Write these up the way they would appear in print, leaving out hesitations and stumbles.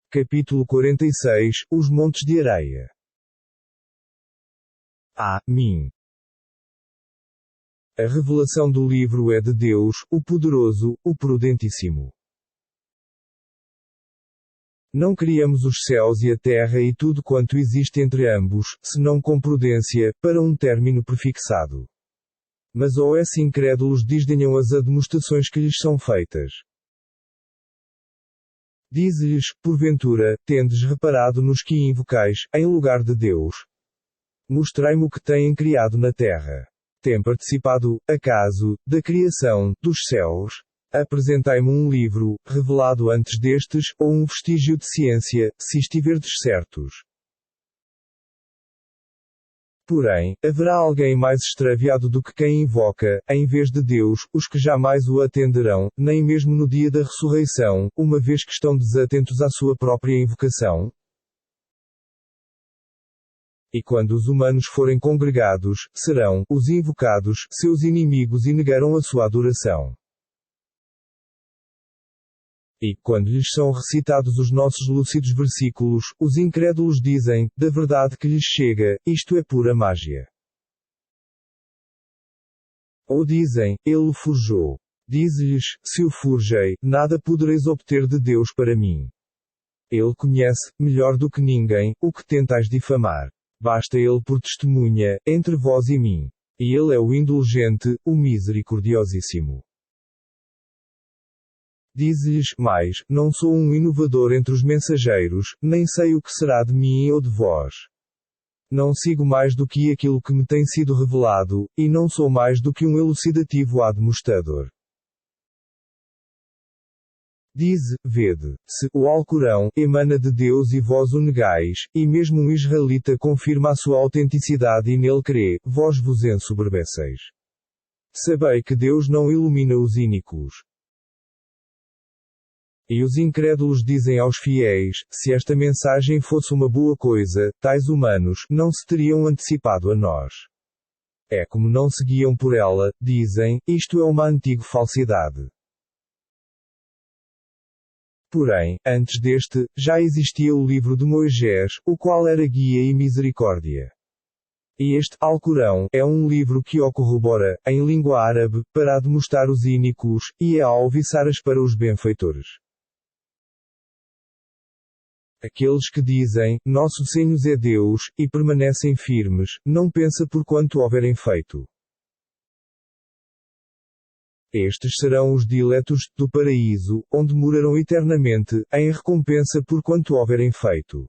Capítulo 46 Os Montes de Areia. Mim. A revelação do livro é de Deus, o Poderoso, o Prudentíssimo. Não criamos os céus e a terra e tudo quanto existe entre ambos, senão com prudência, para um término prefixado. Mas os incrédulos desdenham as admoestações que lhes são feitas. Diz-lhes, porventura, tendes reparado nos que invocais, em lugar de Deus? Mostrai-me o que têm criado na terra. Tem participado, acaso, da criação, dos céus? Apresentai-me um livro, revelado antes destes, ou um vestígio de ciência, se estiverdes certos. Porém, haverá alguém mais extraviado do que quem invoca, em vez de Deus, os que jamais o atenderão, nem mesmo no dia da ressurreição, uma vez que estão desatentos à sua própria invocação? E quando os humanos forem congregados, serão, os invocados, seus inimigos e negarão a sua adoração. E, quando lhes são recitados os nossos lúcidos versículos, os incrédulos dizem, da verdade que lhes chega, isto é pura mágia. Ou dizem, ele o forjou. Diz-lhes, se o forjei, nada podereis obter de Deus para mim. Ele conhece, melhor do que ninguém, o que tentais difamar. Basta ele por testemunha, entre vós e mim. E ele é o indulgente, o misericordiosíssimo. Diz-lhes, mais, não sou um inovador entre os mensageiros, nem sei o que será de mim ou de vós. Não sigo mais do que aquilo que me tem sido revelado, e não sou mais do que um elucidativo admoestador. Dize, vede, se o Alcorão emana de Deus e vós o negais, e mesmo um israelita confirma a sua autenticidade e nele crê, vós vos ensoberbeceis. Sabei que Deus não ilumina os ínicos. E os incrédulos dizem aos fiéis, se esta mensagem fosse uma boa coisa, tais humanos não se teriam antecipado a nós. É como não seguiam por ela, dizem, isto é uma antiga falsidade. Porém, antes deste, já existia o livro de Moisés, o qual era guia e misericórdia. E este Alcorão é um livro que o corrobora, em língua árabe, para admoestar os ínicos, e é alviçaras para os benfeitores. Aqueles que dizem, nosso Senhor é Deus, e permanecem firmes, não pensa por quanto houverem feito. Estes serão os diletos, do paraíso, onde morarão eternamente, em recompensa por quanto houverem feito.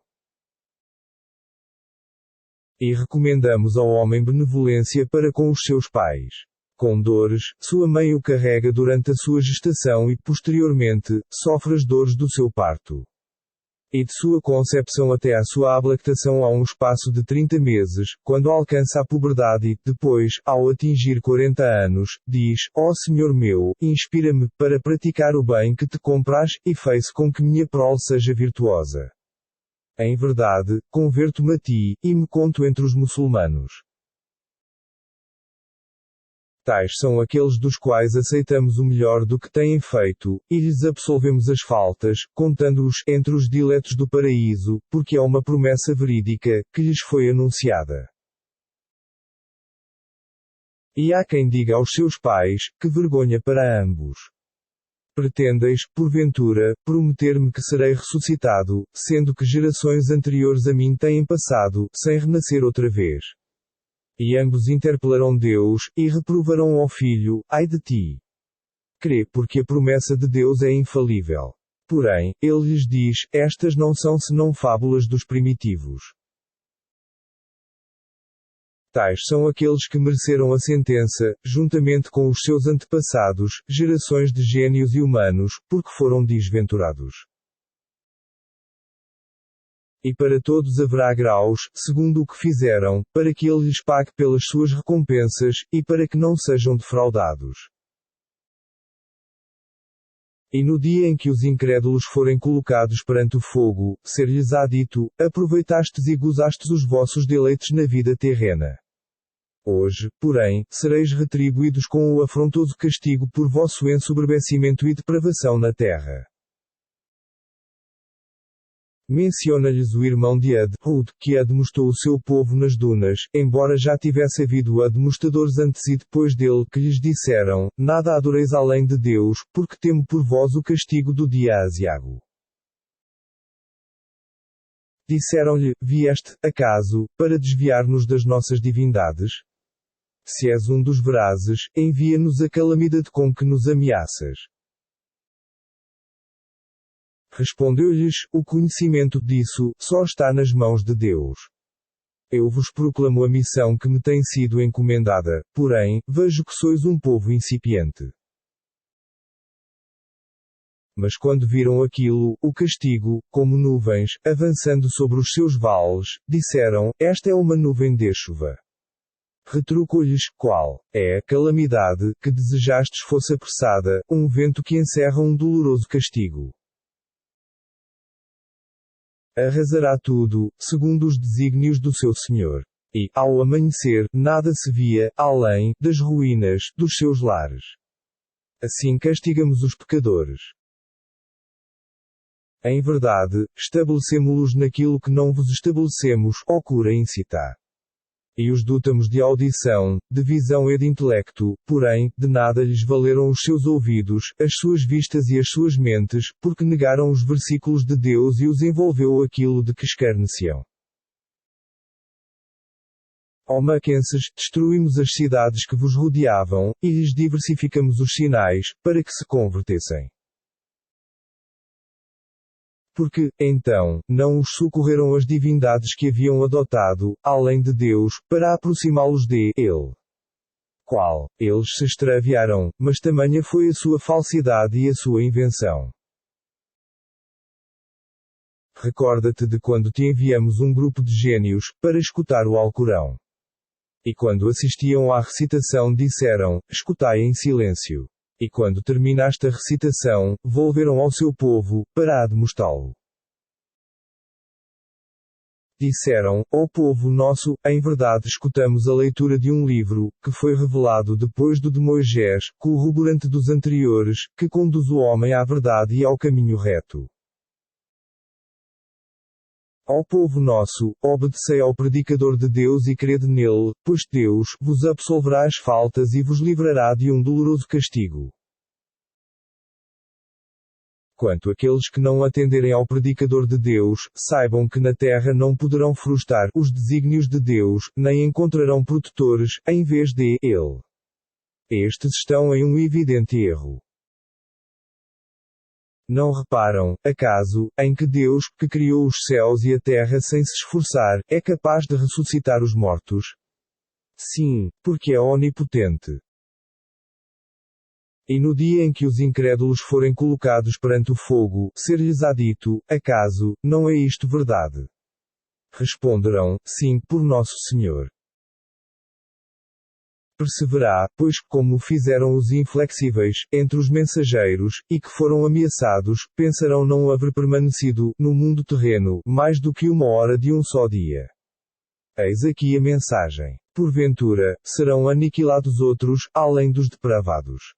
E recomendamos ao homem benevolência para com os seus pais. Com dores, sua mãe o carrega durante a sua gestação e, posteriormente, sofre as dores do seu parto. E de sua concepção até à sua ablactação há um espaço de 30 meses, quando alcança a puberdade e, depois, ao atingir 40 anos, diz, ó Senhor meu, inspira-me, para praticar o bem que te compraz, e fez com que minha prole seja virtuosa. Em verdade, converto-me a ti, e me conto entre os muçulmanos. Tais são aqueles dos quais aceitamos o melhor do que têm feito, e lhes absolvemos as faltas, contando-os entre os diletos do paraíso, porque é uma promessa verídica, que lhes foi anunciada. E há quem diga aos seus pais, que vergonha para ambos. Pretendeis, porventura, prometer-me que serei ressuscitado, sendo que gerações anteriores a mim têm passado, sem renascer outra vez. E ambos interpelarão Deus, e reprovarão ao filho, ai de ti. Crê porque a promessa de Deus é infalível. Porém, ele lhes diz, estas não são senão fábulas dos primitivos. Tais são aqueles que mereceram a sentença, juntamente com os seus antepassados, gerações de gênios e humanos, porque foram desventurados. E para todos haverá graus, segundo o que fizeram, para que ele lhes pague pelas suas recompensas, e para que não sejam defraudados. E no dia em que os incrédulos forem colocados perante o fogo, ser-lhes-á dito, aproveitastes e gozastes os vossos deleites na vida terrena. Hoje, porém, sereis retribuídos com o afrontoso castigo por vosso ensoberbecimento e depravação na terra. Menciona-lhes o irmão de Hud, que admoestou o seu povo nas dunas, embora já tivesse havido admoestadores antes e depois dele que lhes disseram: nada adoreis além de Deus, porque temo por vós o castigo do dia aziago. Disseram-lhe: vieste, acaso, para desviar-nos das nossas divindades? Se és um dos verazes, envia-nos a calamidade com que nos ameaças. Respondeu-lhes: o conhecimento disso só está nas mãos de Deus. Eu vos proclamo a missão que me tem sido encomendada, porém, vejo que sois um povo incipiente. Mas quando viram aquilo, o castigo, como nuvens, avançando sobre os seus vales, disseram: esta é uma nuvem de chuva. Retrucou-lhes: qual é a calamidade que desejastes fosse apressada, um vento que encerra um doloroso castigo. Arrasará tudo, segundo os desígnios do seu Senhor. E, ao amanhecer, nada se via, além das ruínas dos seus lares. Assim castigamos os pecadores. Em verdade, estabelecemo-los naquilo que não vos estabelecemos, ó cura incita. E os dotamos de audição, de visão e de intelecto, porém, de nada lhes valeram os seus ouvidos, as suas vistas e as suas mentes, porque negaram os versículos de Deus e os envolveu aquilo de que escarneciam. Ó maquenses, destruímos as cidades que vos rodeavam, e lhes diversificamos os sinais, para que se convertessem. Porque, então, não os socorreram as divindades que haviam adotado, além de Deus, para aproximá-los de Ele. Qual? Eles se extraviaram, mas tamanha foi a sua falsidade e a sua invenção. Recorda-te de quando te enviamos um grupo de gênios, para escutar o Alcorão. E quando assistiam à recitação disseram: escutai em silêncio. E quando terminaste a recitação, volveram ao seu povo, para admoestá-lo. Disseram: ó povo nosso, em verdade escutamos a leitura de um livro, que foi revelado depois do de Moisés, corroborante dos anteriores, que conduz o homem à verdade e ao caminho reto. Ó povo nosso, obedecei ao predicador de Deus e crede nele, pois Deus vos absolverá as faltas e vos livrará de um doloroso castigo. Quanto àqueles que não atenderem ao predicador de Deus, saibam que na terra não poderão frustrar os desígnios de Deus, nem encontrarão protetores, em vez de Ele. Estes estão em um evidente erro. Não reparam, acaso, em que Deus, que criou os céus e a terra sem se esforçar, é capaz de ressuscitar os mortos? Sim, porque é onipotente. E no dia em que os incrédulos forem colocados perante o fogo, ser-lhes-á dito: acaso, não é isto verdade? Responderão: sim, por nosso Senhor. Perseverá, pois, como fizeram os inflexíveis, entre os mensageiros, e que foram ameaçados, pensarão não haver permanecido, no mundo terreno, mais do que uma hora de um só dia. Eis aqui a mensagem. Porventura, serão aniquilados outros, além dos depravados.